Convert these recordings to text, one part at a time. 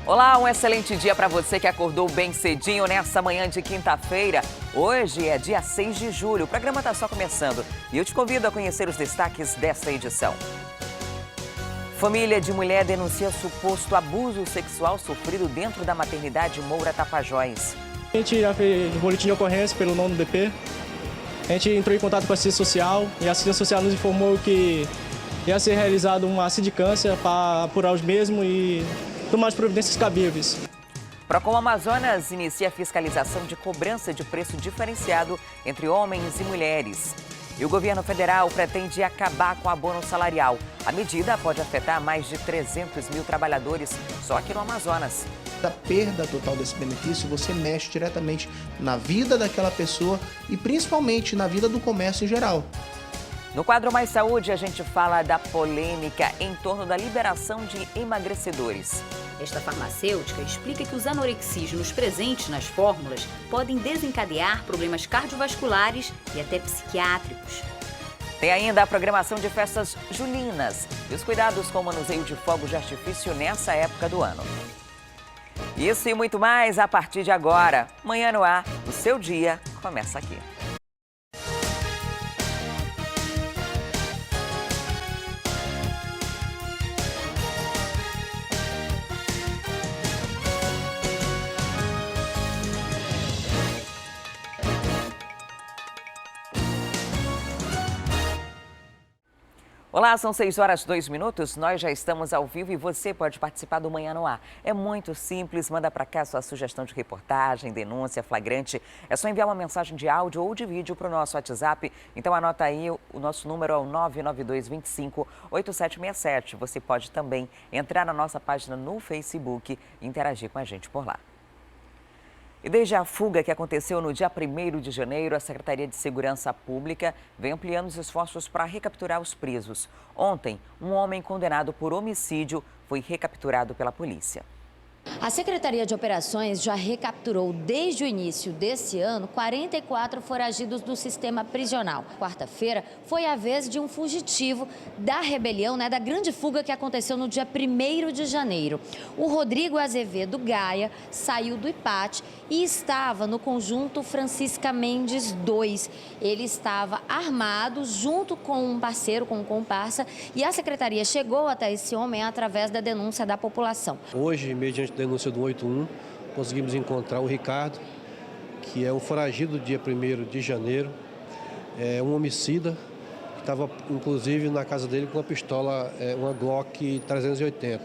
Olá, um excelente dia para você que acordou bem cedinho nessa manhã de quinta-feira. Hoje é dia 6 de julho, o programa está só começando e eu te convido a conhecer os destaques desta edição. Família de mulher denuncia suposto abuso sexual sofrido dentro da maternidade Moura Tapajós. A gente já fez boletim de ocorrência pelo 9º DP. A gente entrou em contato com a assistência social e a assistência social nos informou que ia ser realizada uma sindicância para apurar os mesmos e tomar as providências cabíveis. Procon Amazonas inicia a fiscalização de cobrança de preço diferenciado entre homens e mulheres. E o governo federal pretende acabar com o abono salarial. A medida pode afetar mais de 300 mil trabalhadores só aqui no Amazonas. Da perda total desse benefício, você mexe diretamente na vida daquela pessoa e principalmente na vida do comércio em geral. No quadro Mais Saúde, a gente fala da polêmica em torno da liberação de emagrecedores. Esta farmacêutica explica que os anorexígenos presentes nas fórmulas podem desencadear problemas cardiovasculares e até psiquiátricos. Tem ainda a programação de festas juninas e os cuidados com o manuseio de fogos de artifício nessa época do ano. Isso e muito mais a partir de agora. Manhã no Ar, o seu dia começa aqui. Olá, são 6 horas e 2 minutos, nós já estamos ao vivo e você pode participar do Manhã no Ar. É muito simples, manda para cá sua sugestão de reportagem, denúncia, flagrante. É só enviar uma mensagem de áudio ou de vídeo para o nosso WhatsApp. Então anota aí, o nosso número é o 99225-8767. Você pode também entrar na nossa página no Facebook e interagir com a gente por lá. E desde a fuga que aconteceu no dia 1º de janeiro, a Secretaria de Segurança Pública vem ampliando os esforços para recapturar os presos. Ontem, um homem condenado por homicídio foi recapturado pela polícia. A Secretaria de Operações já recapturou desde o início desse ano 44 foragidos do sistema prisional. Quarta-feira foi a vez de um fugitivo da rebelião, da grande fuga que aconteceu no dia 1º de janeiro. O Rodrigo Azevedo Gaia saiu do IPAT e estava no conjunto Francisca Mendes 2. Ele estava armado junto com um parceiro, com um comparsa, e a Secretaria chegou até esse homem através da denúncia da população. Hoje, mediante denúncia do 181, conseguimos encontrar o Ricardo, que é um foragido do dia 1º de janeiro, é um homicida, que estava inclusive na casa dele com uma pistola, uma Glock 380.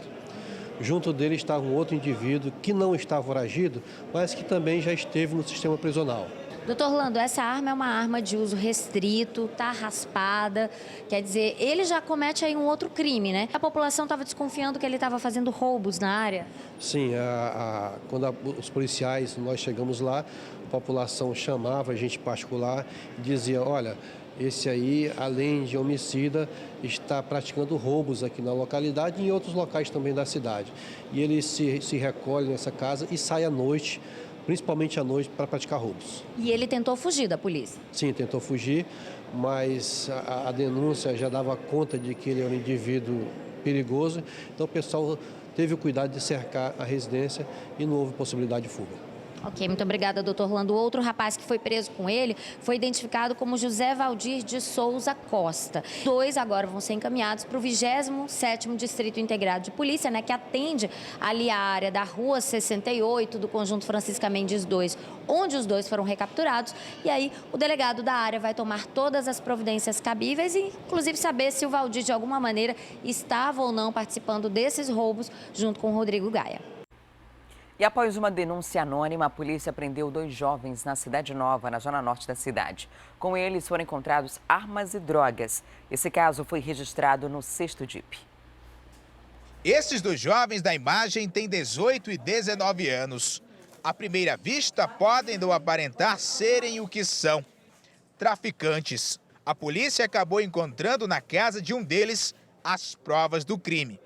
Junto dele estava um outro indivíduo que não está foragido, mas que também já esteve no sistema prisional. Doutor Orlando, essa arma é uma arma de uso restrito, tá raspada, quer dizer, ele já comete aí um outro crime, né? A população estava desconfiando que ele estava fazendo roubos na área? Sim, quando os policiais, nós chegamos lá, a população chamava a gente particular e dizia, olha, esse aí, além de homicida, está praticando roubos aqui na localidade e em outros locais também da cidade. E ele se recolhe nessa casa e sai à noite, principalmente à noite, para praticar roubos. E ele tentou fugir da polícia? Sim, tentou fugir, mas a denúncia já dava conta de que ele era um indivíduo perigoso, então o pessoal teve o cuidado de cercar a residência e não houve possibilidade de fuga. Ok, muito obrigada, doutor Orlando. O outro rapaz que foi preso com ele foi identificado como José Valdir de Souza Costa. 2 agora vão ser encaminhados para o 27º Distrito Integrado de Polícia, que atende ali a área da Rua 68 do Conjunto Francisca Mendes 2, onde os dois foram recapturados. E aí o delegado da área vai tomar todas as providências cabíveis e, inclusive, saber se o Valdir, de alguma maneira, estava ou não participando desses roubos junto com o Rodrigo Gaia. E após uma denúncia anônima, a polícia prendeu 2 jovens na Cidade Nova, na zona norte da cidade. Com eles foram encontrados armas e drogas. Esse caso foi registrado no 6º DIP. Esses 2 jovens da imagem têm 18 e 19 anos. À primeira vista, podem não aparentar serem o que são: traficantes. A polícia acabou encontrando na casa de um deles as provas do crime.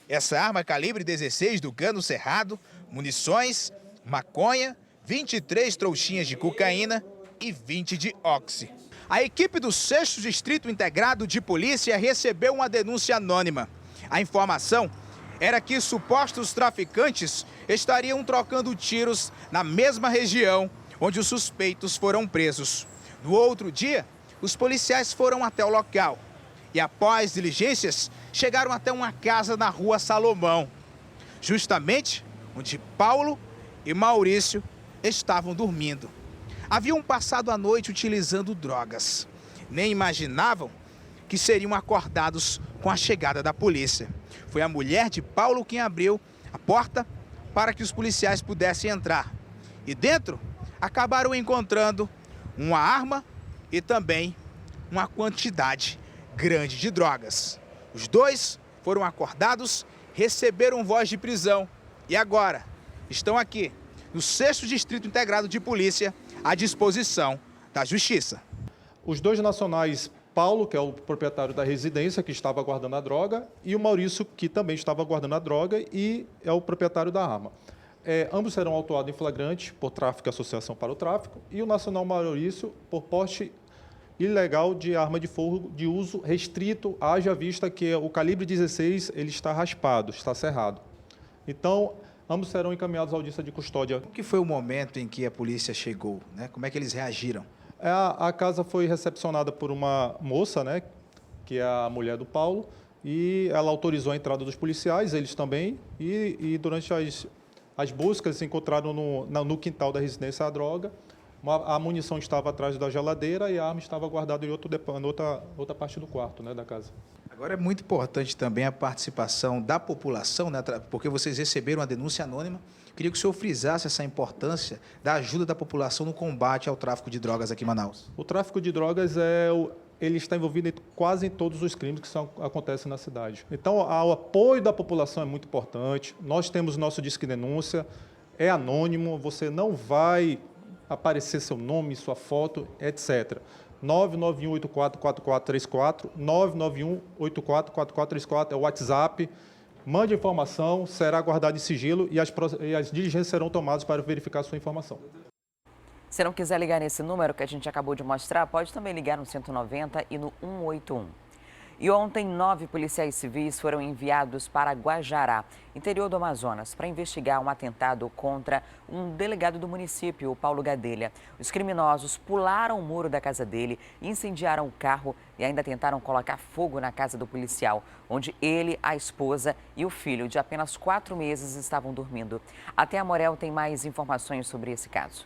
Essa arma calibre 16 do cano cerrado, munições, maconha, 23 trouxinhas de cocaína e 20 de oxi. A equipe do 6º Distrito Integrado de Polícia recebeu uma denúncia anônima. A informação era que supostos traficantes estariam trocando tiros na mesma região onde os suspeitos foram presos. No outro dia, os policiais foram até o local e, após diligências, chegaram até uma casa na Rua Salomão, justamente onde Paulo e Maurício estavam dormindo. Haviam passado a noite utilizando drogas. Nem imaginavam que seriam acordados com a chegada da polícia. Foi a mulher de Paulo quem abriu a porta para que os policiais pudessem entrar. E dentro, acabaram encontrando uma arma e também uma quantidade grande de drogas. Os dois foram acordados, receberam voz de prisão e agora estão aqui no 6º Distrito Integrado de Polícia à disposição da Justiça. Os dois nacionais, Paulo, que é o proprietário da residência que estava guardando a droga, e o Maurício, que também estava guardando a droga e é o proprietário da arma. Ambos serão autuados em flagrante por tráfico e associação para o tráfico, e o nacional Maurício por porte ilegal de arma de fogo de uso restrito, haja vista que o calibre 16 ele está raspado, está cerrado. Então, ambos serão encaminhados à audiência de custódia. O que foi o momento em que a polícia chegou, né? Como é que eles reagiram? A casa foi recepcionada por uma moça, né, que é a mulher do Paulo, e ela autorizou a entrada dos policiais, eles também, e durante as buscas encontraram no quintal da residência a droga. A munição estava atrás da geladeira e a arma estava guardada em outra parte do quarto, né, da casa. Agora é muito importante também a participação da população, né, porque vocês receberam uma denúncia anônima. Queria que o senhor frisasse essa importância da ajuda da população no combate ao tráfico de drogas aqui em Manaus. O tráfico de drogas ele está envolvido quase em todos os crimes que acontecem na cidade. Então, o apoio da população é muito importante. Nós temos nosso Disque Denúncia, é anônimo, você não vai aparecer seu nome, sua foto, etc. 991844434, 991844434 é o WhatsApp. Mande informação, será guardado em sigilo e as diligências serão tomadas para verificar a sua informação. Se não quiser ligar nesse número que a gente acabou de mostrar, pode também ligar no 190 e no 181. E ontem, 9 policiais civis foram enviados para Guajará, interior do Amazonas, para investigar um atentado contra um delegado do município, o Paulo Gadelha. Os criminosos pularam o muro da casa dele, incendiaram o carro e ainda tentaram colocar fogo na casa do policial, onde ele, a esposa e o filho de apenas 4 meses estavam dormindo. A Thea Morel tem mais informações sobre esse caso.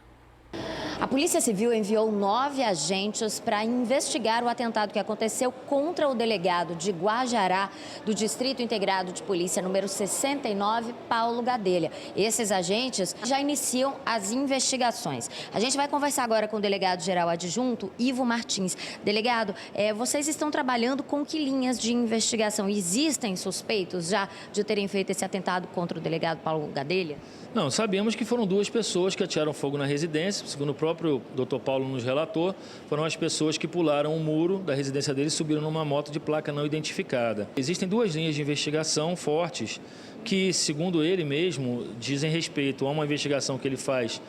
A Polícia Civil enviou 9 agentes para investigar o atentado que aconteceu contra o delegado de Guajará, do Distrito Integrado de Polícia número 69, Paulo Gadelha. Esses agentes já iniciam as investigações. A gente vai conversar agora com o delegado-geral adjunto, Ivo Martins. Delegado, vocês estão trabalhando com que linhas de investigação? Existem suspeitos já de terem feito esse atentado contra o delegado Paulo Gadelha? Não, sabemos que foram 2 pessoas que atiraram fogo na residência, segundo o próprio Dr. Paulo nos relatou, foram as pessoas que pularam o muro da residência dele e subiram numa moto de placa não identificada. Existem 2 linhas de investigação fortes que, segundo ele mesmo, dizem respeito a uma investigação que ele faz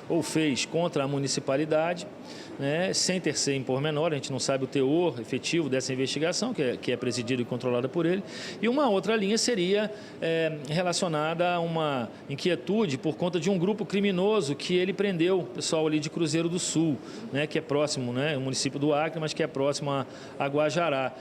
ou fez contra a municipalidade, né, sem terceiro em pormenor, a gente não sabe o teor efetivo dessa investigação, que é presidida e controlada por ele. E uma outra linha seria relacionada a uma inquietude por conta de um grupo criminoso que ele prendeu, o pessoal ali de Cruzeiro do Sul, né, que é próximo, né, o município do Acre, mas que é próximo a Guajará.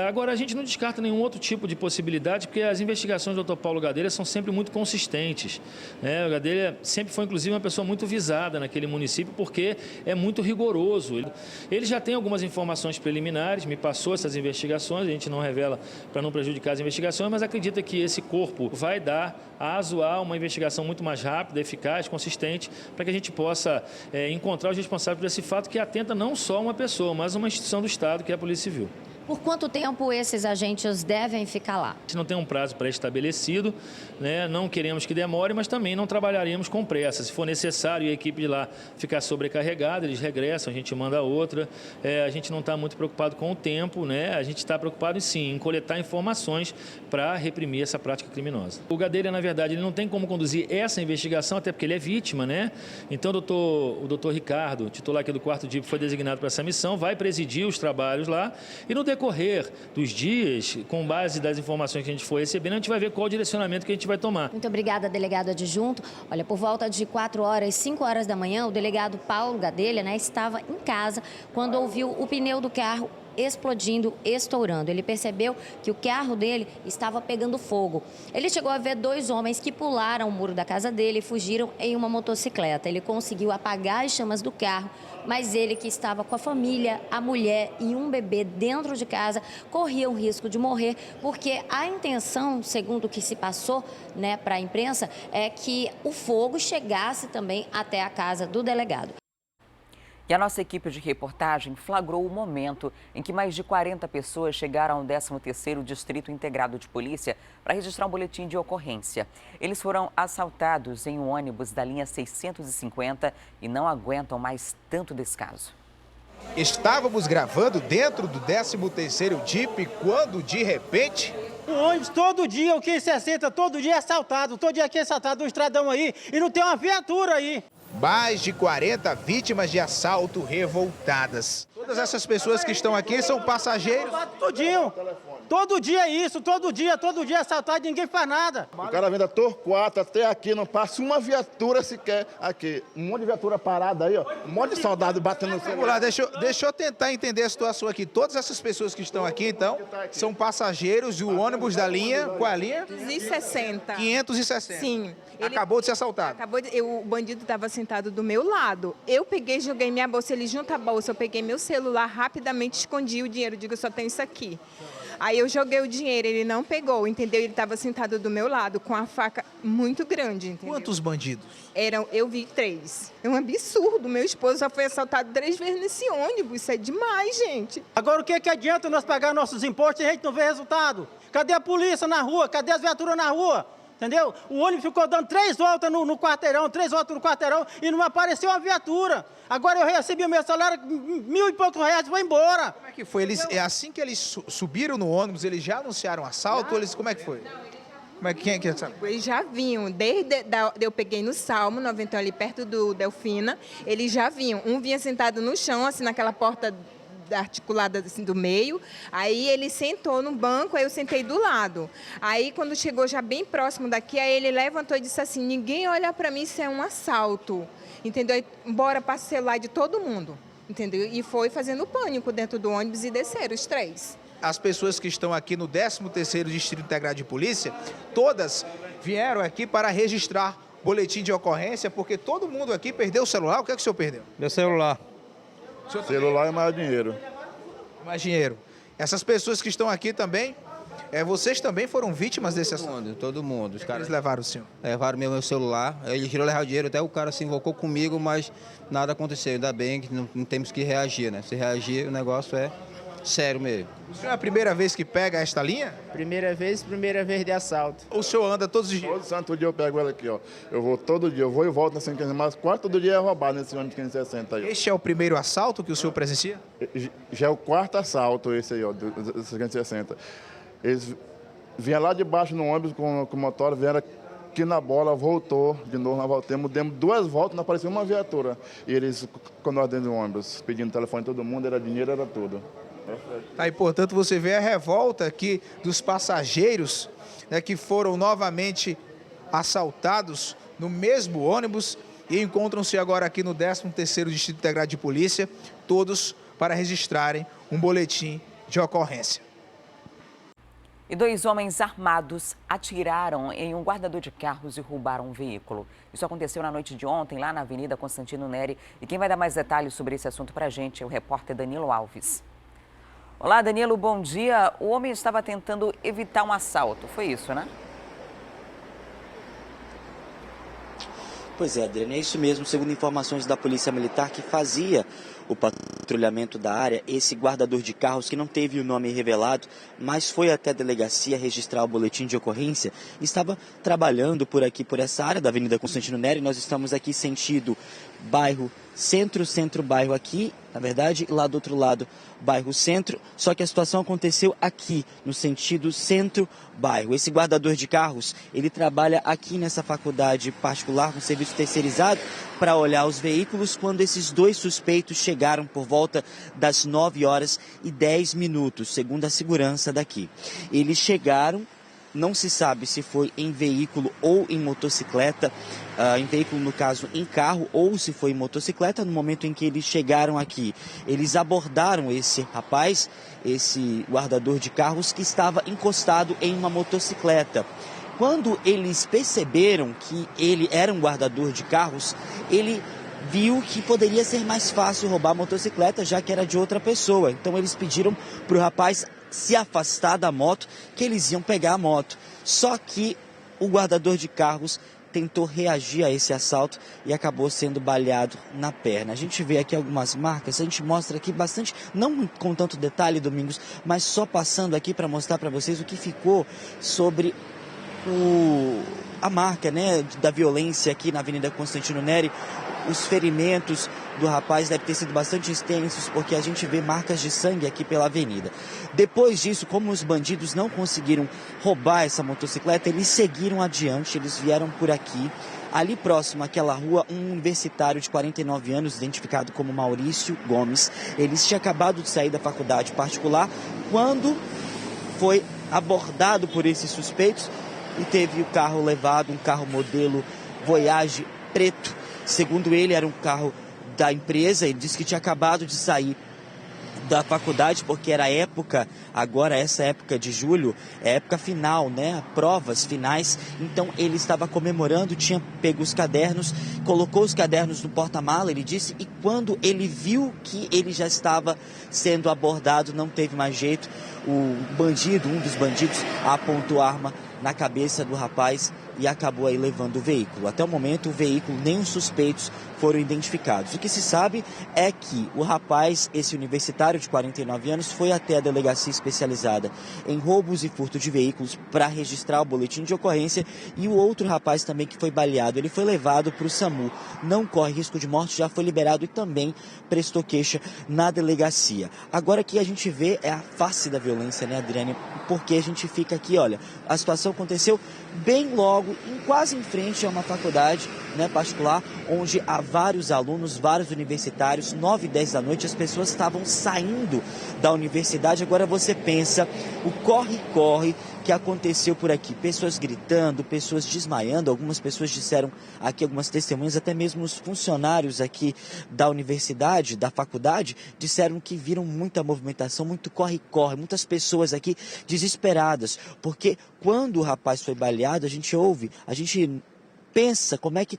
Agora, a gente não descarta nenhum outro tipo de possibilidade, porque as investigações do Dr. Paulo Gadelha são sempre muito consistentes, né? O Gadelha sempre foi, inclusive, uma pessoa muito visada naquele município, porque é muito rigoroso. Ele já tem algumas informações preliminares, me passou essas investigações, a gente não revela para não prejudicar as investigações, mas acredita que esse corpo vai dar aso a uma investigação muito mais rápida, eficaz, consistente, para que a gente possa encontrar os responsáveis por esse fato que atenta não só a uma pessoa, mas a uma instituição do Estado, que é a Polícia Civil. Por quanto tempo esses agentes devem ficar lá? A gente não tem um prazo pré-estabelecido, né? Não queremos que demore, mas também não trabalharemos com pressa. Se for necessário e a equipe de lá ficar sobrecarregada, eles regressam, a gente manda outra. A gente não está muito preocupado com o tempo, né? A gente está preocupado em coletar informações para reprimir essa prática criminosa. O Gadelha, na verdade, ele não tem como conduzir essa investigação, até porque ele é vítima, né? Então, o doutor Ricardo, titular aqui do 4º DIP, foi designado para essa missão, vai presidir os trabalhos lá e no decorrer decorrer dos dias, com base das informações que a gente for recebendo, a gente vai ver qual o direcionamento que a gente vai tomar. Muito obrigada, delegado adjunto. Olha, por volta de 5 horas da manhã, o delegado Paulo Gadelha, estava em casa quando ouviu o pneu do carro explodindo, estourando. Ele percebeu que o carro dele estava pegando fogo. Ele chegou a ver 2 homens que pularam o muro da casa dele e fugiram em uma motocicleta. Ele conseguiu apagar as chamas do carro, mas ele, que estava com a família, a mulher e um bebê dentro de casa, corria o risco de morrer, porque a intenção, segundo o que se passou para a imprensa, é que o fogo chegasse também até a casa do delegado. E a nossa equipe de reportagem flagrou o momento em que mais de 40 pessoas chegaram ao 13º Distrito Integrado de Polícia para registrar um boletim de ocorrência. Eles foram assaltados em um ônibus da linha 650 e não aguentam mais tanto descaso. Estávamos gravando dentro do 13º DIP quando, de repente... O ônibus todo dia, o 1560, todo dia é assaltado, todo dia aqui é assaltado, um estradão aí, e não tem uma viatura aí. Mais de 40 vítimas de assalto revoltadas. Todas essas pessoas que estão aqui são passageiros? Tudinho. Todo dia é isso, todo dia assaltado e ninguém faz nada. O cara vem da Torquato até aqui, não passa uma viatura sequer aqui. Um monte de viatura parada aí, ó. Um monte de soldado batendo no celular. Vamos lá, deixa eu tentar entender a situação aqui. Todas essas pessoas que estão aqui, então, são passageiros do ônibus da linha... Qual é a linha? 560. 560. Sim. Acabou de ser assaltado. O bandido estava sentado do meu lado. Eu peguei, joguei minha bolsa, ele junta a bolsa, eu peguei meu celular, rapidamente escondi o dinheiro. Digo, eu só tenho isso aqui. Aí eu joguei o dinheiro, ele não pegou, entendeu? Ele estava sentado do meu lado com a faca muito grande, entendeu? Quantos bandidos? Eu vi 3. É um absurdo. Meu esposo já foi assaltado 3 vezes nesse ônibus. Isso é demais, gente. Agora o que adianta nós pagar nossos impostos e a gente não vê resultado? Cadê a polícia na rua? Cadê as viaturas na rua? Entendeu? O ônibus ficou dando 3 voltas no quarteirão, 3 voltas no quarteirão e não apareceu uma viatura. Agora eu recebi o meu salário, R$1.000 e poucos e vou embora. Como é que foi? Assim que eles subiram no ônibus, eles já anunciaram assalto? Como é que foi? Quem é que sabe? Eles já vinham, eu peguei no Salmo 91 ali perto do Delfina, eles já vinham. Um vinha sentado no chão, assim, naquela porta articulada assim, do meio, aí ele sentou no banco, aí eu sentei do lado. Aí quando chegou já bem próximo daqui, aí ele levantou e disse assim, ninguém olha para mim, isso é um assalto, entendeu? Aí, bora para o celular de todo mundo, entendeu? E foi fazendo pânico dentro do ônibus e desceram os 3. As pessoas que estão aqui no 13º Distrito Integrado de Polícia, todas vieram aqui para registrar boletim de ocorrência, porque todo mundo aqui perdeu o celular. O que é que o senhor perdeu? Meu celular. Celular é mais dinheiro. Mais dinheiro. Essas pessoas que estão aqui também, vocês também foram vítimas desse assalto? Todo mundo. Os caras eles levaram o senhor? Levaram meu celular, ele queria levar o dinheiro, até o cara se invocou comigo, mas nada aconteceu. Ainda bem que não temos que reagir, né? Se reagir, o negócio é sério mesmo. O senhor é a primeira vez que pega esta linha? Primeira vez de assalto. O senhor anda todos os dias? Todo santo dia eu pego ela aqui, ó. Eu vou todo dia, eu vou e volto nesse 560, mas quase todo dia é roubado nesse ônibus 560 aí. Este é o primeiro assalto que o senhor presencia? Já é o 4º assalto esse aí, ó, do 560. Eles vinham lá de baixo no ônibus com o motor, vieram aqui na bola, voltou de novo, nós voltamos, demos 2 voltas, não apareceu uma viatura. E eles, quando nós dentro do ônibus, pedindo telefone de todo mundo, era dinheiro, era tudo. Aí, portanto, você vê a revolta aqui dos passageiros, né, que foram novamente assaltados no mesmo ônibus e encontram-se agora aqui no 13º Distrito Integrado de Polícia, todos para registrarem um boletim de ocorrência. E 2 homens armados atiraram em um guardador de carros e roubaram um veículo. Isso aconteceu na noite de ontem, lá na Avenida Constantino Neri. E quem vai dar mais detalhes sobre esse assunto para a gente é o repórter Danilo Alves. Olá, Danilo, bom dia. O homem estava tentando evitar um assalto, foi isso, né? Pois é, Adriana, é isso mesmo. Segundo informações da Polícia Militar que fazia o patrulhamento da área, esse guardador de carros, que não teve o nome revelado, mas foi até a delegacia registrar o boletim de ocorrência, estava trabalhando por aqui, por essa área da Avenida Constantino Neri. Nós estamos aqui sentido bairro centro bairro aqui, na verdade, lá do outro lado, bairro centro, só que a situação aconteceu aqui, no sentido centro-bairro. Esse guardador de carros, ele trabalha aqui nessa faculdade particular, no serviço terceirizado, para olhar os veículos, quando esses dois suspeitos chegaram por volta das 9h10, segundo a segurança daqui. Eles chegaram, não se sabe se foi em veículo ou em motocicleta, em veículo no caso em carro, ou se foi em motocicleta. No momento em que eles chegaram aqui, eles abordaram esse rapaz, esse guardador de carros, que estava encostado em uma motocicleta. Quando eles perceberam que ele era um guardador de carros, ele viu que poderia ser mais fácil roubar a motocicleta, já que era de outra pessoa. Então eles pediram para o rapaz se afastar da moto, que eles iam pegar a moto. Só que o guardador de carros tentou reagir a esse assalto e acabou sendo baleado na perna. A gente vê aqui algumas marcas, a gente mostra aqui bastante, não com tanto detalhe, Domingos, mas só passando aqui para mostrar para vocês o que ficou sobre a marca, né, da violência aqui na Avenida Constantino Neri. Os ferimentos do rapaz devem ter sido bastante extensos, porque a gente vê marcas de sangue aqui pela avenida. Depois disso, como os bandidos não conseguiram roubar essa motocicleta, eles seguiram adiante, eles vieram por aqui. Ali próximo àquela rua, um universitário de 49 anos, identificado como Maurício Gomes, ele tinha acabado de sair da faculdade particular quando foi abordado por esses suspeitos e teve o carro levado, um carro modelo Voyage preto. Segundo ele, era um carro da empresa. Ele disse que tinha acabado de sair da faculdade, porque era época, agora essa época de julho, é época final, né? Provas finais. Então ele estava comemorando, tinha pego os cadernos, colocou os cadernos no porta-mala, ele disse, e quando ele viu que ele já estava sendo abordado, não teve mais jeito. O bandido, um dos bandidos, apontou a arma na cabeça do rapaz e acabou aí levando o veículo. Até o momento, o veículo nem os suspeitos foram identificados. O que se sabe é que o rapaz, esse universitário de 49 anos, foi até a delegacia especializada em roubos e furto de veículos para registrar o boletim de ocorrência, e o outro rapaz também que foi baleado, ele foi levado para o SAMU. Não corre risco de morte, já foi liberado e também prestou queixa na delegacia. Agora que a gente vê é a face da violência, né, Adriane? Porque a gente fica aqui, olha, a situação aconteceu bem logo, quase em frente a uma faculdade, né, particular, onde há vários alunos, vários universitários. 9h10 da noite, as pessoas estavam saindo da universidade. Agora você pensa o corre-corre que aconteceu por aqui. Pessoas gritando, pessoas desmaiando. Algumas pessoas disseram aqui, algumas testemunhas, até mesmo os funcionários aqui da universidade, da faculdade, disseram que viram muita movimentação, muito corre-corre, muitas pessoas aqui desesperadas, porque quando o rapaz foi baleado, a gente pensa como é que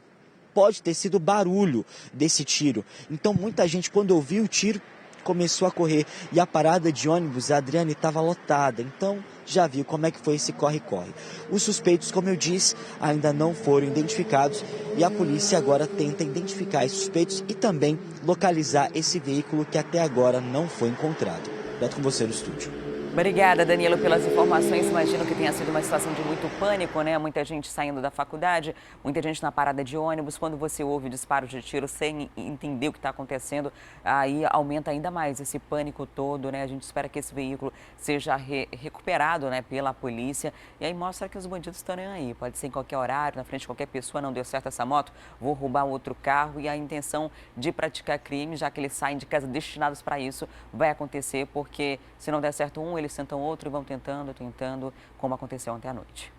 pode ter sido o barulho desse tiro. Então muita gente, quando ouviu o tiro, começou a correr, e a parada de ônibus, a Adriane, estava lotada. Então já viu como é que foi esse corre-corre. Os suspeitos, como eu disse, ainda não foram identificados, e a polícia agora tenta identificar esses suspeitos e também localizar esse veículo que até agora não foi encontrado. Volto com você no estúdio. Obrigada, Danilo, pelas informações. Imagino que tenha sido uma situação de muito pânico, né? Muita gente saindo da faculdade, muita gente na parada de ônibus. Quando você ouve disparos de tiro sem entender o que está acontecendo, aí aumenta ainda mais esse pânico todo, né? A gente espera que esse veículo seja recuperado, né, pela polícia. E aí mostra que os bandidos estão nem aí. Pode ser em qualquer horário, na frente de qualquer pessoa. Não deu certo essa moto, vou roubar outro carro. E a intenção de praticar crime, já que eles saem de casa destinados para isso, vai acontecer, porque se não der certo um, eles tentam outro e vão tentando, como aconteceu ontem à noite.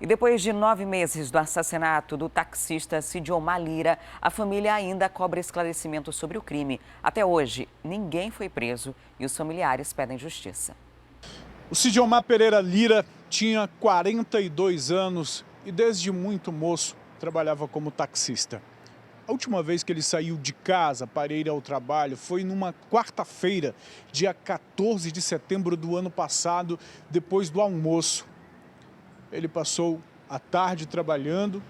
E depois de 9 meses do assassinato do taxista Sidiomar Lira, a família ainda cobra esclarecimento sobre o crime. Até hoje, ninguém foi preso e os familiares pedem justiça. O Sidiomar Pereira Lira tinha 42 anos e desde muito moço trabalhava como taxista. A última vez que ele saiu de casa para ir ao trabalho foi numa quarta-feira, dia 14 de setembro do ano passado, depois do almoço. Ele passou a tarde trabalhando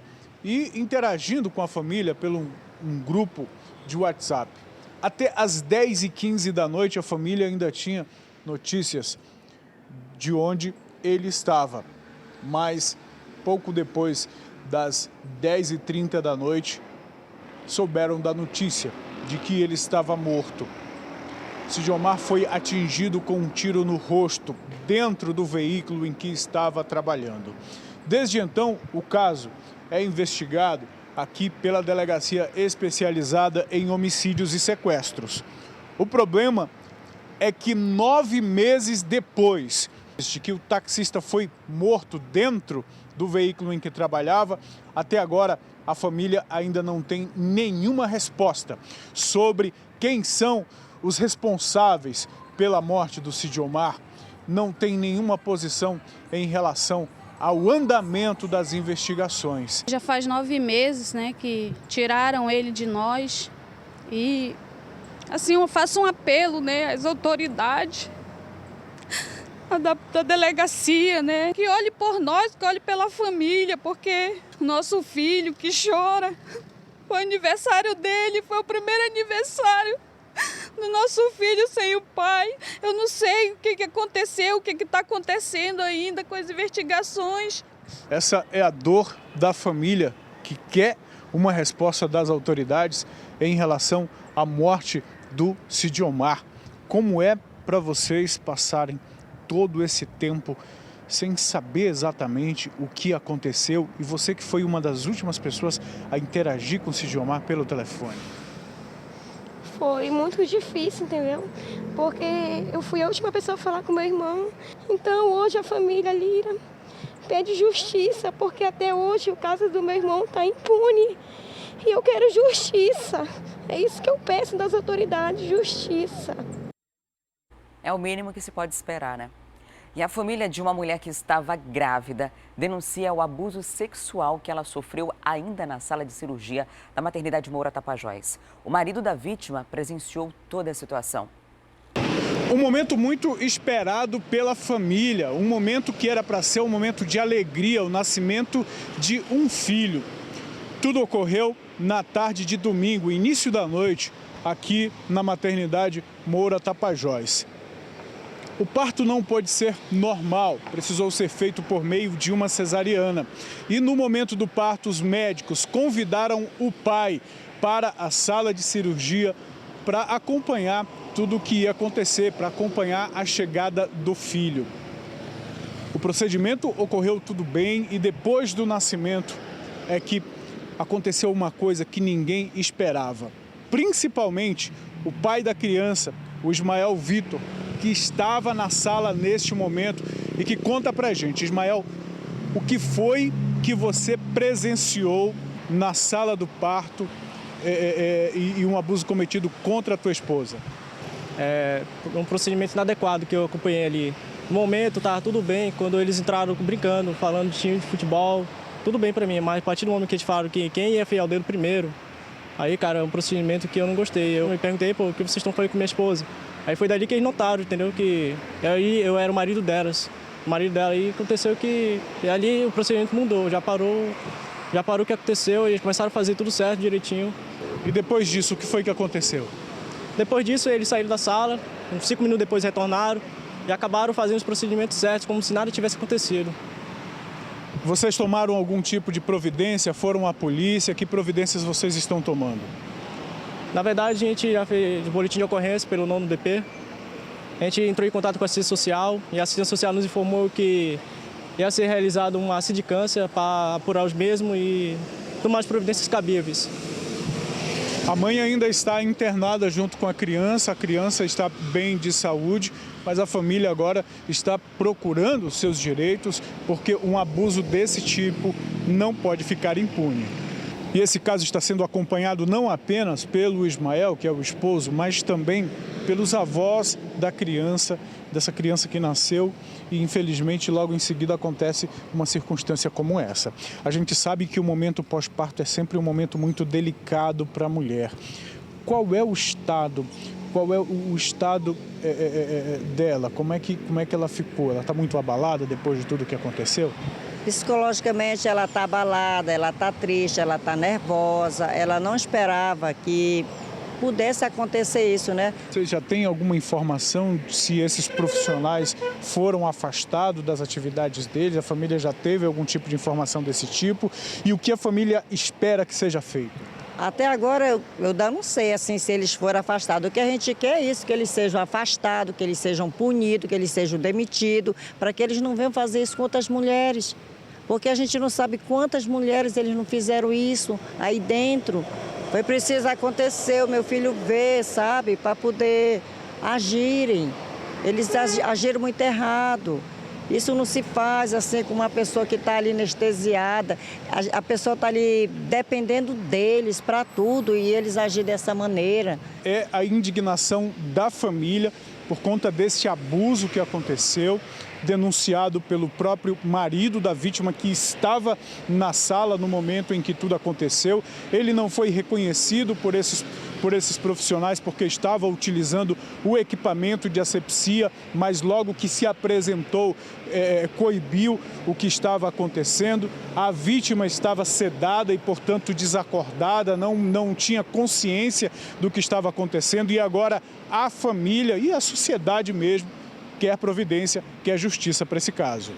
e interagindo com a família pelo um grupo de WhatsApp. Até às 10h15 da noite, a família ainda tinha notícias de onde ele estava. Mas pouco depois das 10h30 da noite, souberam da notícia de que ele estava morto. Sidiomar foi atingido com um tiro no rosto, dentro do veículo em que estava trabalhando. Desde então, o caso é investigado aqui pela Delegacia Especializada em Homicídios e Sequestros. O problema é que 9 meses depois de que o taxista foi morto dentro do veículo em que trabalhava, até agora a família ainda não tem nenhuma resposta sobre quem são os responsáveis pela morte do Sidiomar, não tem nenhuma posição em relação ao andamento das investigações. Já faz 9 meses, né, que tiraram ele de nós e, assim, eu faço um apelo, né, às autoridades da delegacia, né, que olhe por nós, que olhe pela família, porque o nosso filho que chora, foi aniversário dele, foi o primeiro aniversário do nosso filho sem o pai. Eu não sei o que aconteceu, o que está acontecendo ainda com as investigações. Essa é a dor da família que quer uma resposta das autoridades em relação à morte do Sidiomar. Como é para vocês passarem todo esse tempo sem saber exatamente o que aconteceu e você que foi uma das últimas pessoas a interagir com o Sidiomar pelo telefone? Foi muito difícil, entendeu? Porque eu fui a última pessoa a falar com meu irmão. Então hoje a família Lira pede justiça, porque até hoje o caso do meu irmão está impune. E eu quero justiça. É isso que eu peço das autoridades, justiça. É o mínimo que se pode esperar, né? E a família de uma mulher que estava grávida denuncia o abuso sexual que ela sofreu ainda na sala de cirurgia da maternidade Moura Tapajós. O marido da vítima presenciou toda a situação. Um momento muito esperado pela família, um momento que era para ser um momento de alegria, o nascimento de um filho. Tudo ocorreu na tarde de domingo, início da noite, aqui na maternidade Moura Tapajós. O parto não pôde ser normal, precisou ser feito por meio de uma cesariana. E no momento do parto, os médicos convidaram o pai para a sala de cirurgia para acompanhar tudo o que ia acontecer, para acompanhar a chegada do filho. O procedimento ocorreu tudo bem e depois do nascimento é que aconteceu uma coisa que ninguém esperava. Principalmente o pai da criança, o Ismael Vitor, que estava na sala neste momento e que conta pra gente. Ismael, o que foi que você presenciou na sala do parto e um abuso cometido contra a tua esposa? Um procedimento inadequado que eu acompanhei ali. No momento estava tudo bem, quando eles entraram brincando, falando de time de futebol, tudo bem pra mim, mas a partir do momento que eles falaram que quem ia enfiar o dedo primeiro, aí, cara, é um procedimento que eu não gostei. Eu me perguntei, pô, o que vocês estão falando com minha esposa? Aí foi dali que eles notaram, entendeu? Que eu era o marido delas. O marido dela, aí aconteceu que ali o procedimento mudou, já parou o que aconteceu, eles começaram a fazer tudo certo, direitinho. E depois disso, o que foi que aconteceu? Depois disso, eles saíram da sala, uns 5 minutos depois retornaram e acabaram fazendo os procedimentos certos, como se nada tivesse acontecido. Vocês tomaram algum tipo de providência? Foram à polícia? Que providências vocês estão tomando? Na verdade, a gente já fez boletim de ocorrência pelo 9º DP. A gente entrou em contato com a assistência social e a assistência social nos informou que ia ser realizada uma sindicância para apurar os mesmos e tomar as providências cabíveis. A mãe ainda está internada junto com a criança está bem de saúde, mas a família agora está procurando os seus direitos, porque um abuso desse tipo não pode ficar impune. E esse caso está sendo acompanhado não apenas pelo Ismael, que é o esposo, mas também pelos avós da criança, dessa criança que nasceu e infelizmente logo em seguida acontece uma circunstância como essa. A gente sabe que o momento pós-parto é sempre um momento muito delicado para a mulher. Qual é o estado dela? Como é que ela ficou? Ela está muito abalada depois de tudo que aconteceu? Psicologicamente ela está abalada, ela está triste, ela está nervosa, ela não esperava que pudesse acontecer isso, né? Você já tem alguma informação se esses profissionais foram afastados das atividades deles? A família já teve algum tipo de informação desse tipo? E o que a família espera que seja feito? Até agora eu ainda não sei assim, se eles foram afastados. O que a gente quer é isso, que eles sejam afastados, que eles sejam punidos, que eles sejam demitidos, para que eles não venham fazer isso com outras mulheres. Porque a gente não sabe quantas mulheres eles não fizeram isso aí dentro. Foi preciso acontecer, o meu filho ver, sabe, para poder agirem. Eles agiram muito errado. Isso não se faz assim com uma pessoa que está ali anestesiada. A pessoa está ali dependendo deles para tudo e eles agem dessa maneira. É a indignação da família por conta desse abuso que aconteceu, denunciado pelo próprio marido da vítima, que estava na sala no momento em que tudo aconteceu. Ele não foi reconhecido por esses profissionais porque estava utilizando o equipamento de asepsia, mas logo que se apresentou, coibiu o que estava acontecendo. A vítima estava sedada e, portanto, desacordada, não tinha consciência do que estava acontecendo, e agora a família e a sociedade mesmo quer providência, quer justiça para esse caso.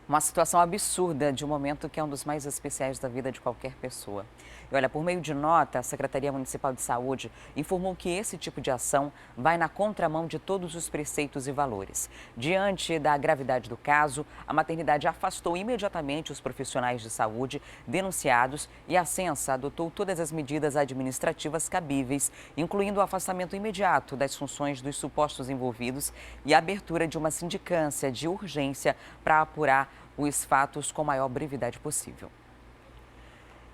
Uma situação absurda de um momento que é um dos mais especiais da vida de qualquer pessoa. E olha, por meio de nota, a Secretaria Municipal de Saúde informou que esse tipo de ação vai na contramão de todos os preceitos e valores. Diante da gravidade do caso, a maternidade afastou imediatamente os profissionais de saúde denunciados e a Sensa adotou todas as medidas administrativas cabíveis, incluindo o afastamento imediato das funções dos supostos envolvidos e a abertura de uma sindicância de urgência para apurar os fatos com a maior brevidade possível.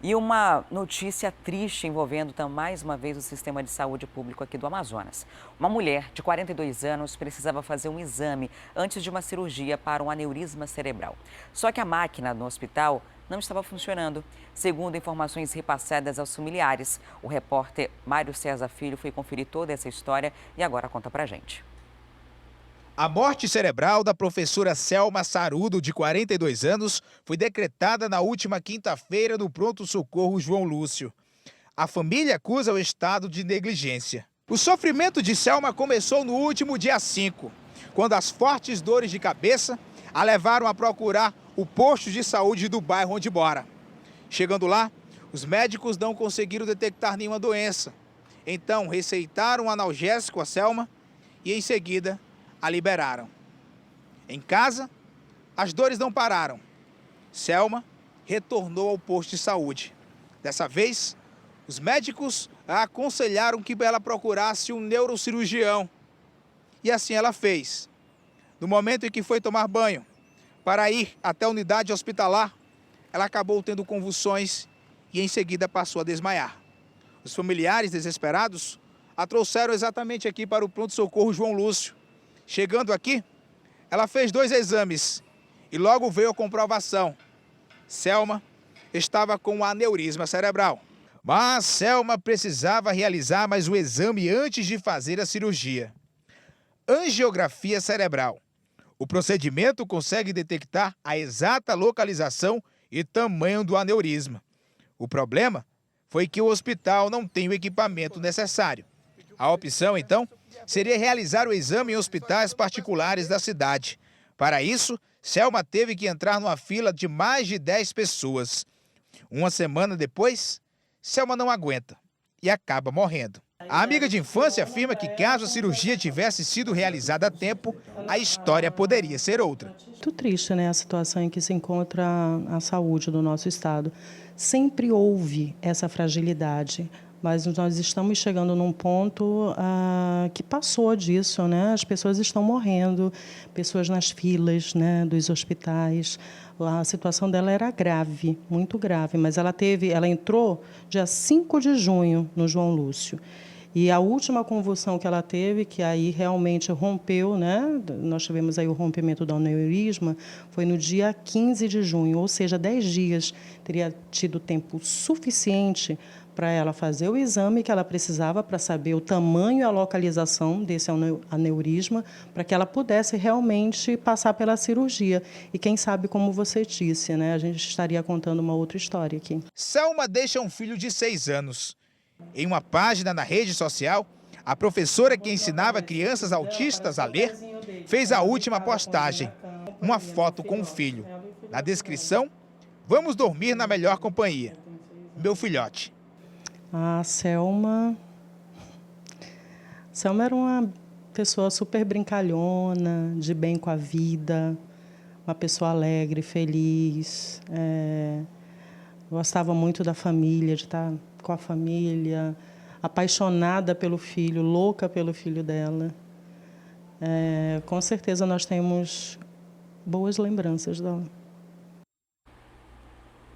E uma notícia triste envolvendo mais uma vez o sistema de saúde público aqui do Amazonas. Uma mulher de 42 anos precisava fazer um exame antes de uma cirurgia para um aneurisma cerebral. Só que a máquina no hospital não estava funcionando. Segundo informações repassadas aos familiares, o repórter Mário César Filho foi conferir toda essa história e agora conta pra gente. A morte cerebral da professora Selma Sarudo, de 42 anos, foi decretada na última quinta-feira no pronto-socorro João Lúcio. A família acusa o estado de negligência. O sofrimento de Selma começou no último dia 5, quando as fortes dores de cabeça a levaram a procurar o posto de saúde do bairro onde mora. Chegando lá, os médicos não conseguiram detectar nenhuma doença. Então, receitaram um analgésico a Selma e, em seguida, a liberaram. Em casa, as dores não pararam. Selma retornou ao posto de saúde. Dessa vez, os médicos a aconselharam que ela procurasse um neurocirurgião. E assim ela fez. No momento em que foi tomar banho, para ir até a unidade hospitalar, ela acabou tendo convulsões e em seguida passou a desmaiar. Os familiares desesperados a trouxeram exatamente aqui para o pronto-socorro João Lúcio. Chegando aqui, ela fez 2 exames e logo veio a comprovação. Selma estava com um aneurisma cerebral. Mas Selma precisava realizar mais um exame antes de fazer a cirurgia. Angiografia cerebral. O procedimento consegue detectar a exata localização e tamanho do aneurisma. O problema foi que o hospital não tem o equipamento necessário. A opção, então, seria realizar o exame em hospitais particulares da cidade. Para isso, Selma teve que entrar numa fila de mais de 10 pessoas. Uma semana depois, Selma não aguenta e acaba morrendo. A amiga de infância afirma que caso a cirurgia tivesse sido realizada a tempo, a história poderia ser outra. Muito triste, né, a situação em que se encontra a saúde do nosso estado. Sempre houve essa fragilidade. Mas nós estamos chegando num ponto que passou disso, né? As pessoas estão morrendo, pessoas nas filas, né, dos hospitais. A situação dela era grave, muito grave, mas ela entrou dia 5 de junho no João Lúcio. E a última convulsão que ela teve, que aí realmente rompeu, né? Nós tivemos aí o rompimento do aneurisma, foi no dia 15 de junho, ou seja, 10 dias. Teria tido tempo suficiente para ela fazer o exame que ela precisava para saber o tamanho e a localização desse aneurisma, para que ela pudesse realmente passar pela cirurgia. E quem sabe, como você disse, né, a gente estaria contando uma outra história aqui. Selma deixa um filho de 6 anos. Em uma página na rede social, a professora que ensinava crianças autistas a ler fez a última postagem, uma foto com o filho. Na descrição, vamos dormir na melhor companhia. Meu filhote. A Selma era uma pessoa super brincalhona, de bem com a vida, uma pessoa alegre, feliz. Gostava muito da família, de estar com a família, apaixonada pelo filho, louca pelo filho dela. Com certeza nós temos boas lembranças dela.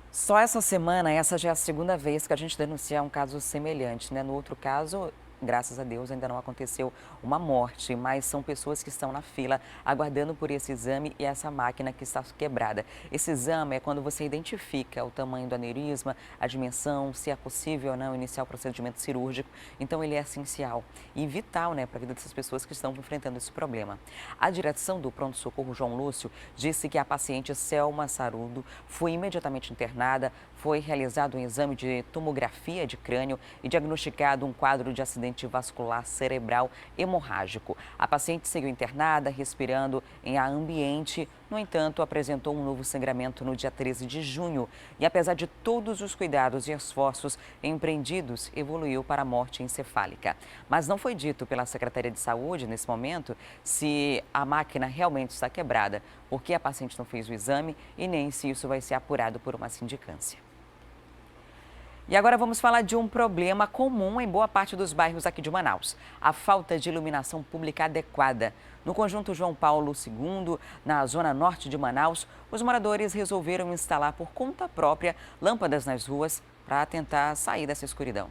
Só essa semana, essa já é a segunda vez que a gente denuncia um caso semelhante, né? No outro caso, graças a Deus, ainda não aconteceu uma morte, mas são pessoas que estão na fila aguardando por esse exame e essa máquina que está quebrada. Esse exame é quando você identifica o tamanho do aneurisma, a dimensão, se é possível ou não iniciar o procedimento cirúrgico. Então, ele é essencial e vital, né, para a vida dessas pessoas que estão enfrentando esse problema. A direção do pronto-socorro João Lúcio disse que a paciente Selma Sarudo foi imediatamente internada, foi realizado um exame de tomografia de crânio e diagnosticado um quadro de acidente vascular cerebral hemorrágico. A paciente seguiu internada, respirando em ar ambiente. No entanto, apresentou um novo sangramento no dia 13 de junho e, apesar de todos os cuidados e esforços empreendidos, evoluiu para a morte encefálica. Mas não foi dito pela Secretaria de Saúde, nesse momento, se a máquina realmente está quebrada, porque a paciente não fez o exame e nem se isso vai ser apurado por uma sindicância. E agora vamos falar de um problema comum em boa parte dos bairros aqui de Manaus: a falta de iluminação pública adequada. No conjunto João Paulo II, na zona norte de Manaus, os moradores resolveram instalar por conta própria lâmpadas nas ruas para tentar sair dessa escuridão.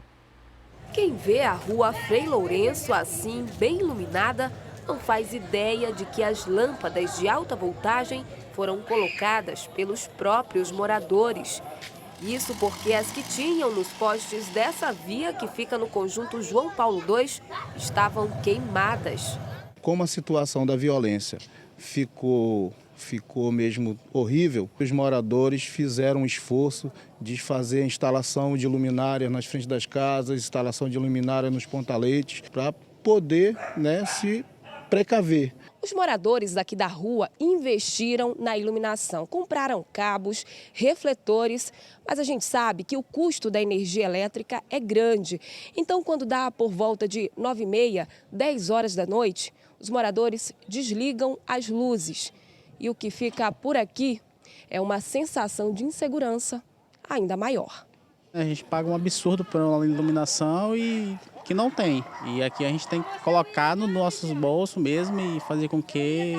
Quem vê a rua Frei Lourenço assim, bem iluminada, não faz ideia de que as lâmpadas de alta voltagem foram colocadas pelos próprios moradores. Isso porque as que tinham nos postes dessa via que fica no conjunto João Paulo II estavam queimadas. Como a situação da violência ficou mesmo horrível, os moradores fizeram um esforço de fazer a instalação de luminárias nas frentes das casas, instalação de luminária nos pontaletes, para poder, se precaver. Os moradores daqui da rua investiram na iluminação, compraram cabos, refletores, mas a gente sabe que o custo da energia elétrica é grande. Então, quando dá por volta de 9h30, 10 horas da noite, os moradores desligam as luzes. E o que fica por aqui é uma sensação de insegurança ainda maior. A gente paga um absurdo por uma iluminação e que não tem. E aqui a gente tem que colocar nos nossos bolsos mesmo e fazer com que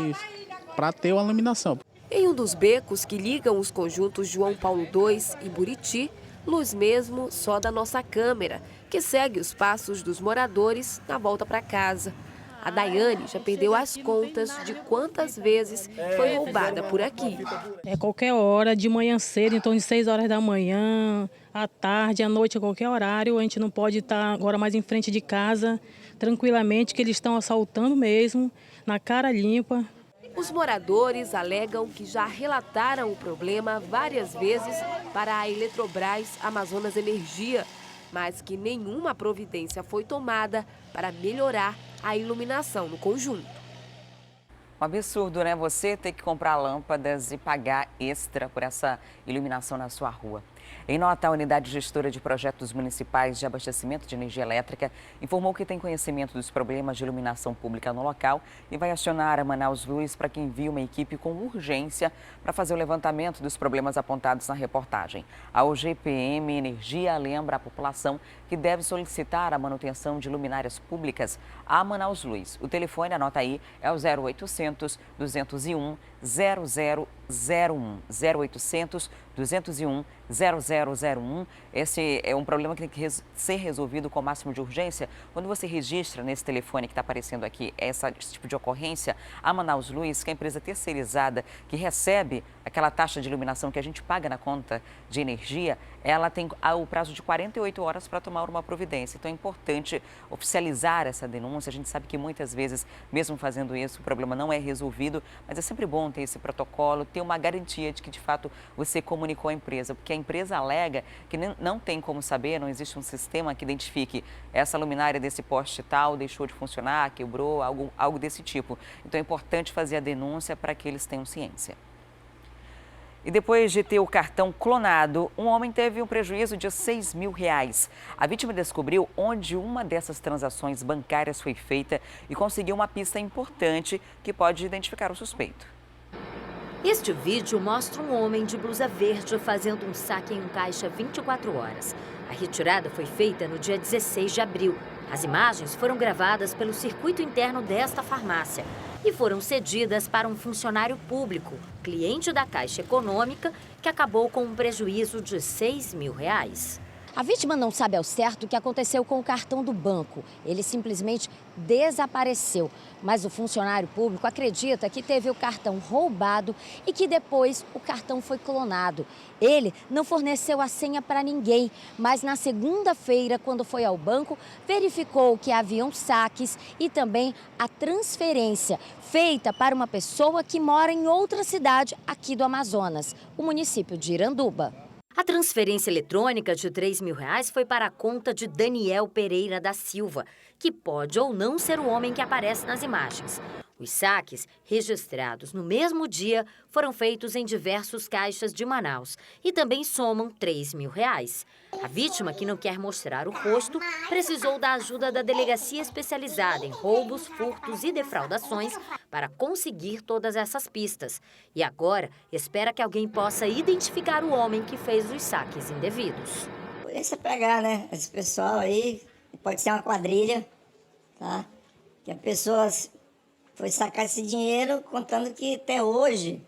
para ter uma iluminação. Em um dos becos que ligam os conjuntos João Paulo II e Buriti, luz mesmo só da nossa câmera, que segue os passos dos moradores na volta para casa. A Daiane já perdeu as contas de quantas vezes foi roubada por aqui. É qualquer hora, de manhã cedo, em torno de 6 horas da manhã, à tarde, à noite, a qualquer horário. A gente não pode estar agora mais em frente de casa, tranquilamente, que eles estão assaltando mesmo, na cara limpa. Os moradores alegam que já relataram o problema várias vezes para a Eletrobras Amazonas Energia, mas que nenhuma providência foi tomada para melhorar a iluminação no conjunto. Um absurdo, né? Você ter que comprar lâmpadas e pagar extra por essa iluminação na sua rua. Em nota, a Unidade Gestora de Projetos Municipais de Abastecimento de Energia Elétrica informou que tem conhecimento dos problemas de iluminação pública no local e vai acionar a Manaus Luz para que envie uma equipe com urgência para fazer o levantamento dos problemas apontados na reportagem. A UGPM Energia lembra a população que deve solicitar a manutenção de luminárias públicas à Manaus Luz. O telefone, anota aí, é o 0800 201 0001, 0800 201 0001. Esse é um problema que tem que ser resolvido com o máximo de urgência. Quando você registra nesse telefone que está aparecendo aqui esse tipo de ocorrência, a Manaus Luz, que é a empresa terceirizada que recebe aquela taxa de iluminação que a gente paga na conta de energia, ela tem o prazo de 48 horas para tomar uma providência. Então é importante oficializar essa denúncia. A gente sabe que muitas vezes, mesmo fazendo isso, o problema não é resolvido, mas é sempre bom ter esse protocolo, ter uma garantia de que, de fato, você comunicou à empresa, porque a empresa alega que não tem como saber, não existe um sistema que identifique essa luminária desse poste tal, deixou de funcionar, quebrou, algo desse tipo. Então é importante fazer a denúncia para que eles tenham ciência. E depois de ter o cartão clonado, um homem teve um prejuízo de R$6 mil. A vítima descobriu onde uma dessas transações bancárias foi feita e conseguiu uma pista importante que pode identificar o suspeito. Este vídeo mostra um homem de blusa verde fazendo um saque em um caixa 24 horas. A retirada foi feita no dia 16 de abril. As imagens foram gravadas pelo circuito interno desta farmácia e foram cedidas para um funcionário público, cliente da Caixa Econômica, que acabou com um prejuízo de R$6 mil. A vítima não sabe ao certo o que aconteceu com o cartão do banco. Ele simplesmente desapareceu. Mas o funcionário público acredita que teve o cartão roubado e que depois o cartão foi clonado. Ele não forneceu a senha para ninguém, mas na segunda-feira, quando foi ao banco, verificou que haviam saques e também a transferência feita para uma pessoa que mora em outra cidade aqui do Amazonas, o município de Iranduba. A transferência eletrônica de R$3 mil foi para a conta de Daniel Pereira da Silva, que pode ou não ser o homem que aparece nas imagens. Os saques, registrados no mesmo dia, foram feitos em diversos caixas de Manaus e também somam R$3 mil. A vítima, que não quer mostrar o rosto, precisou da ajuda da delegacia especializada em roubos, furtos e defraudações para conseguir todas essas pistas. E agora espera que alguém possa identificar o homem que fez os saques indevidos. Polícia pegar, né? Esse pessoal aí, pode ser uma quadrilha, tá? Que a pessoa foi sacar esse dinheiro contando que até hoje,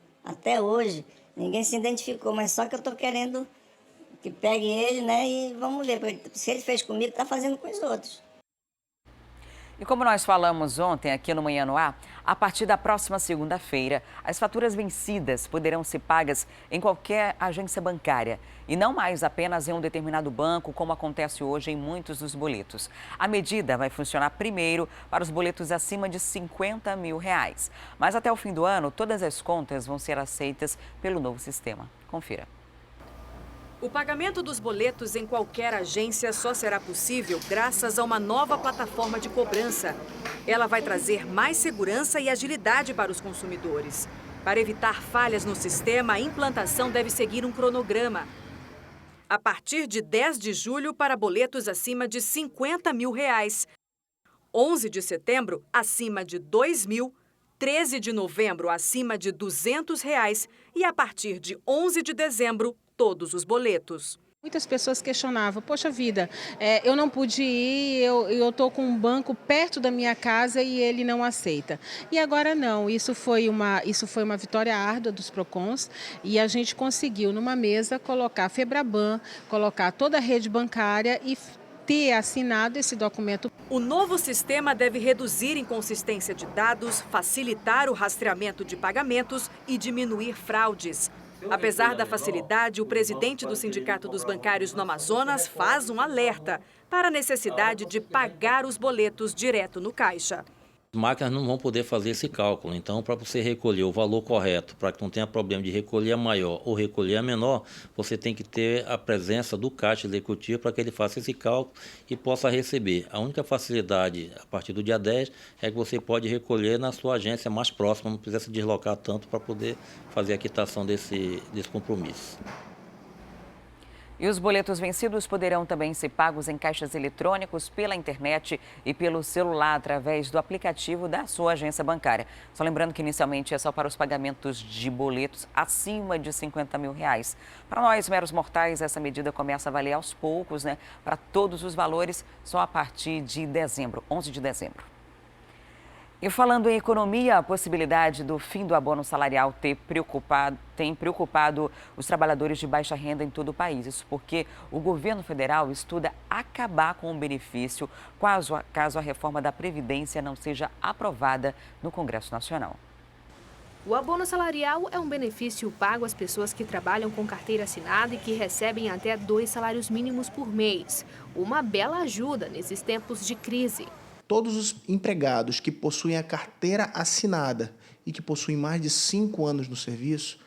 ninguém se identificou, mas só que eu tô querendo que pegue ele, né, e vamos ver, se ele fez comigo, tá fazendo com os outros. E como nós falamos ontem aqui no Manhã no Ar, a partir da próxima segunda-feira, as faturas vencidas poderão ser pagas em qualquer agência bancária e não mais apenas em um determinado banco, como acontece hoje em muitos dos boletos. A medida vai funcionar primeiro para os boletos acima de R$50 mil. Mas até o fim do ano, todas as contas vão ser aceitas pelo novo sistema. Confira. O pagamento dos boletos em qualquer agência só será possível graças a uma nova plataforma de cobrança. Ela vai trazer mais segurança e agilidade para os consumidores. Para evitar falhas no sistema, a implantação deve seguir um cronograma. A partir de 10 de julho, para boletos acima de R$50 mil. 11 de setembro, acima de R$2 mil. 13 de novembro, acima de R$200. E a partir de 11 de dezembro, todos os boletos. Muitas pessoas questionavam, poxa vida, eu não pude ir, eu estou com um banco perto da minha casa e ele não aceita. E agora não, isso foi uma vitória árdua dos PROCONs e a gente conseguiu numa mesa colocar a Febraban, colocar toda a rede bancária e ter assinado esse documento. O novo sistema deve reduzir inconsistência de dados, facilitar o rastreamento de pagamentos e diminuir fraudes. Apesar da facilidade, o presidente do Sindicato dos Bancários no Amazonas faz um alerta para a necessidade de pagar os boletos direto no caixa. As máquinas não vão poder fazer esse cálculo, então para você recolher o valor correto, para que não tenha problema de recolher a maior ou recolher a menor, você tem que ter a presença do caixa executivo para que ele faça esse cálculo e possa receber. A única facilidade a partir do dia 10 é que você pode recolher na sua agência mais próxima, não precisa se deslocar tanto para poder fazer a quitação desse compromisso. E os boletos vencidos poderão também ser pagos em caixas eletrônicos, pela internet e pelo celular através do aplicativo da sua agência bancária. Só lembrando que inicialmente é só para os pagamentos de boletos acima de R$50 mil. Para nós, meros mortais, essa medida começa a valer aos poucos, né? Para todos os valores, só a partir de dezembro, 11 de dezembro. E falando em economia, a possibilidade do fim do abono salarial tem preocupado os trabalhadores de baixa renda em todo o país. Isso porque o governo federal estuda acabar com o benefício caso a reforma da Previdência não seja aprovada no Congresso Nacional. O abono salarial é um benefício pago às pessoas que trabalham com carteira assinada e que recebem até 2 salários mínimos por mês. Uma bela ajuda nesses tempos de crise. Todos os empregados que possuem a carteira assinada e que possuem mais de 5 anos no serviço,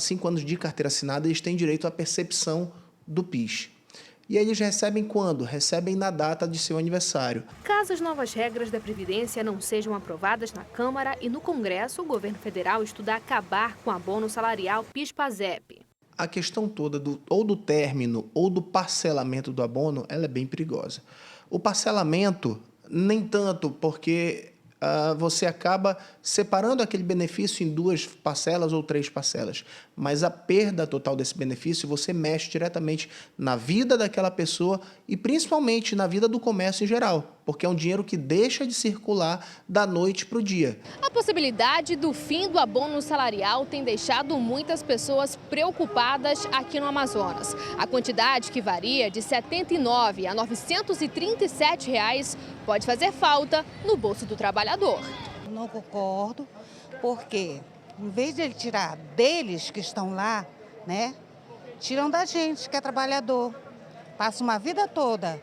5 anos de carteira assinada, eles têm direito à percepção do PIS. E eles recebem quando? Recebem na data de seu aniversário. Caso as novas regras da Previdência não sejam aprovadas na Câmara e no Congresso, o governo federal estuda acabar com o abono salarial PIS/PASEP. A questão toda do término ou do parcelamento do abono, ela é bem perigosa. O parcelamento, nem tanto, porque você acaba separando aquele benefício em 2 parcelas ou 3 parcelas. Mas a perda total desse benefício, você mexe diretamente na vida daquela pessoa e principalmente na vida do comércio em geral, porque é um dinheiro que deixa de circular da noite para o dia. A possibilidade do fim do abono salarial tem deixado muitas pessoas preocupadas aqui no Amazonas. A quantidade, que varia de R$ 79 a R$ 937, pode fazer falta no bolso do trabalhador. Não concordo, porque em vez de ele tirar deles que estão lá, né, tiram da gente que é trabalhador. Passa uma vida toda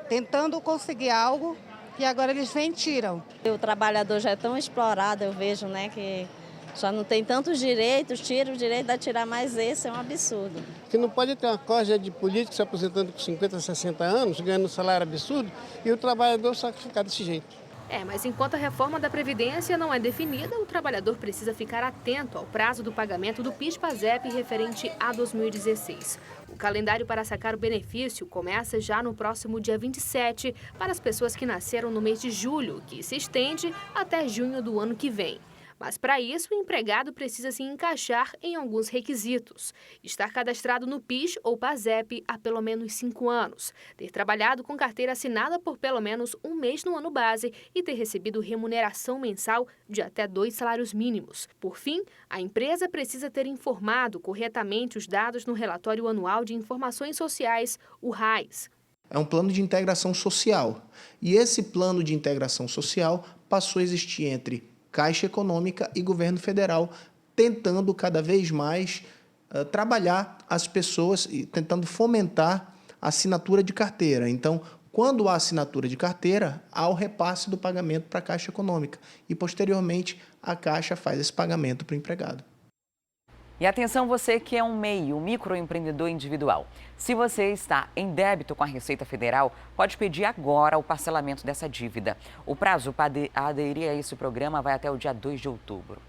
tentando conseguir algo e agora eles vêm e tiram. O trabalhador já é tão explorado, eu vejo, né, que já não tem tantos direitos, tira o direito de tirar mais esse, é um absurdo. Que não pode ter uma corja de político se aposentando com 50, 60 anos, ganhando um salário absurdo, e o trabalhador sacrificar desse jeito. Mas enquanto a reforma da Previdência não é definida, o trabalhador precisa ficar atento ao prazo do pagamento do PIS/PASEP referente a 2016. O calendário para sacar o benefício começa já no próximo dia 27 para as pessoas que nasceram no mês de julho, que se estende até junho do ano que vem. Mas, para isso, o empregado precisa se encaixar em alguns requisitos. Estar cadastrado no PIS ou PASEP há pelo menos 5 anos, ter trabalhado com carteira assinada por pelo menos 1 mês no ano base e ter recebido remuneração mensal de até 2 salários mínimos. Por fim, a empresa precisa ter informado corretamente os dados no Relatório Anual de Informações Sociais, o RAIS. É um plano de integração social. E esse plano de integração social passou a existir entre Caixa Econômica e Governo Federal, tentando cada vez mais trabalhar as pessoas e tentando fomentar a assinatura de carteira. Então, quando há assinatura de carteira, há o repasse do pagamento para a Caixa Econômica e, posteriormente, a Caixa faz esse pagamento para o empregado. E atenção, você que é um MEI, um microempreendedor individual. Se você está em débito com a Receita Federal, pode pedir agora o parcelamento dessa dívida. O prazo para aderir a esse programa vai até o dia 2 de outubro.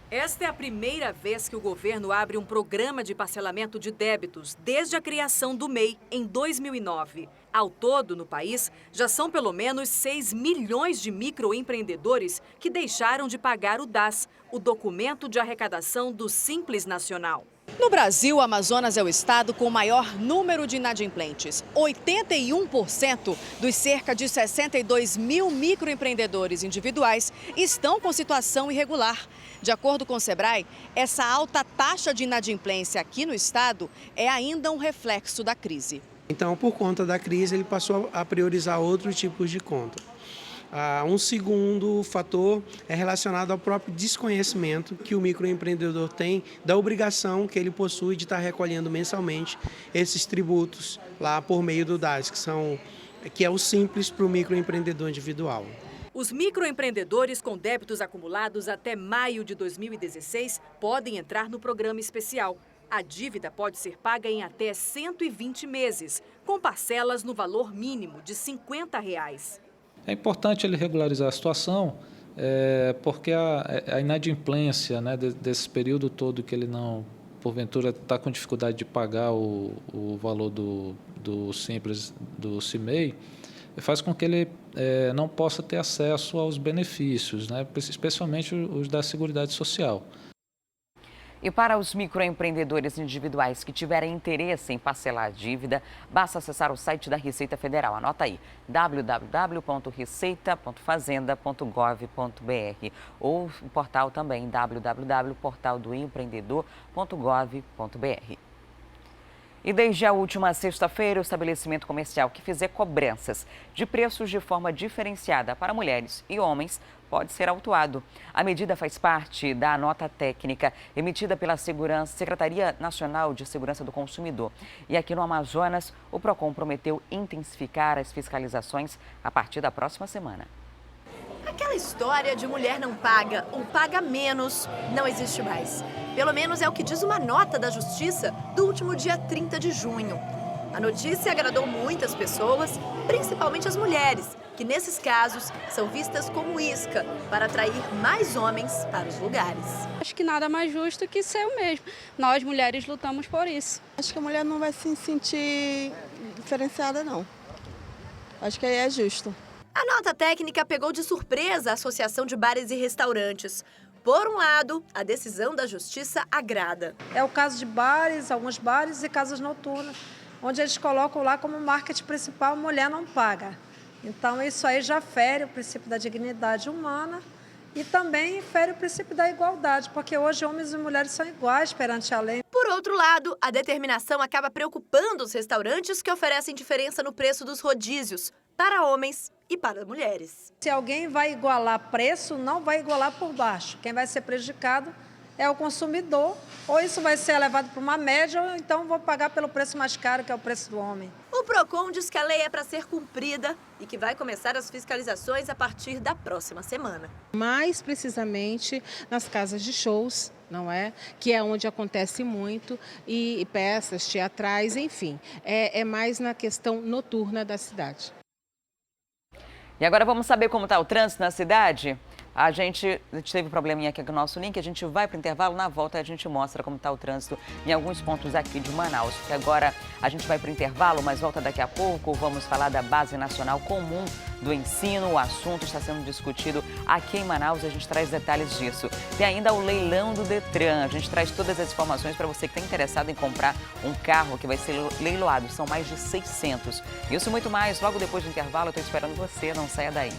Esta é a primeira vez que o governo abre um programa de parcelamento de débitos desde a criação do MEI em 2009. Ao todo, no país, já são pelo menos 6 milhões de microempreendedores que deixaram de pagar o DAS, o documento de arrecadação do Simples Nacional. No Brasil, o Amazonas é o estado com o maior número de inadimplentes. 81% dos cerca de 62 mil microempreendedores individuais estão com situação irregular. De acordo com o Sebrae, essa alta taxa de inadimplência aqui no estado é ainda um reflexo da crise. Então, por conta da crise, ele passou a priorizar outros tipos de conta. Um segundo fator é relacionado ao próprio desconhecimento que o microempreendedor tem da obrigação que ele possui de estar recolhendo mensalmente esses tributos lá por meio do DAS, que é o simples para o microempreendedor individual. Os microempreendedores com débitos acumulados até maio de 2016 podem entrar no programa especial. A dívida pode ser paga em até 120 meses, com parcelas no valor mínimo de R$ 50. É importante ele regularizar a situação, porque a inadimplência, né, desse período todo que ele não, porventura, está com dificuldade de pagar o valor do Simples, do CIMEI, faz com que ele não possa ter acesso aos benefícios, né, especialmente os da Seguridade Social. E para os microempreendedores individuais que tiverem interesse em parcelar a dívida, basta acessar o site da Receita Federal. Anota aí, www.receita.fazenda.gov.br ou o portal também www.portaldoempreendedor.gov.br. E desde a última sexta-feira, o estabelecimento comercial que fizer cobranças de preços de forma diferenciada para mulheres e homens pode ser autuado. A medida faz parte da nota técnica emitida pela Secretaria Nacional de Segurança do Consumidor. E aqui no Amazonas, o PROCON prometeu intensificar as fiscalizações a partir da próxima semana. Aquela história de mulher não paga ou paga menos não existe mais. Pelo menos é o que diz uma nota da Justiça do último dia 30 de junho. A notícia agradou muitas pessoas, principalmente as mulheres, que nesses casos são vistas como isca para atrair mais homens para os lugares. Acho que nada mais justo que ser o mesmo. Nós, mulheres, lutamos por isso. Acho que a mulher não vai se sentir diferenciada, não. Acho que aí é justo. A nota técnica pegou de surpresa a Associação de Bares e Restaurantes. Por um lado, a decisão da Justiça agrada. É o caso de bares, alguns bares e casas noturnas, onde eles colocam lá como marketing principal, mulher não paga. Então, isso aí já fere o princípio da dignidade humana e também fere o princípio da igualdade, porque hoje homens e mulheres são iguais perante a lei. Por outro lado, a determinação acaba preocupando os restaurantes que oferecem diferença no preço dos rodízios para homens e para mulheres. Se alguém vai igualar preço, não vai igualar por baixo. Quem vai ser prejudicado é o consumidor, ou isso vai ser elevado para uma média, ou então vou pagar pelo preço mais caro, que é o preço do homem. O PROCON diz que a lei é para ser cumprida e que vai começar as fiscalizações a partir da próxima semana. Mais precisamente nas casas de shows, não é? Que é onde acontece muito, e peças teatrais, enfim. É mais na questão noturna da cidade. E agora vamos saber como está o trânsito na cidade? A gente teve um probleminha aqui com o nosso link, a gente vai para o intervalo, na volta a gente mostra como está o trânsito em alguns pontos aqui de Manaus. Porque agora a gente vai para o intervalo, mas volta daqui a pouco, vamos falar da Base Nacional Comum do Ensino. O assunto está sendo discutido aqui em Manaus e a gente traz detalhes disso. Tem ainda o leilão do Detran, a gente traz todas as informações para você que está interessado em comprar um carro que vai ser leiloado, são mais de 600. Isso e muito mais, logo depois do intervalo, eu estou esperando você, não saia daí.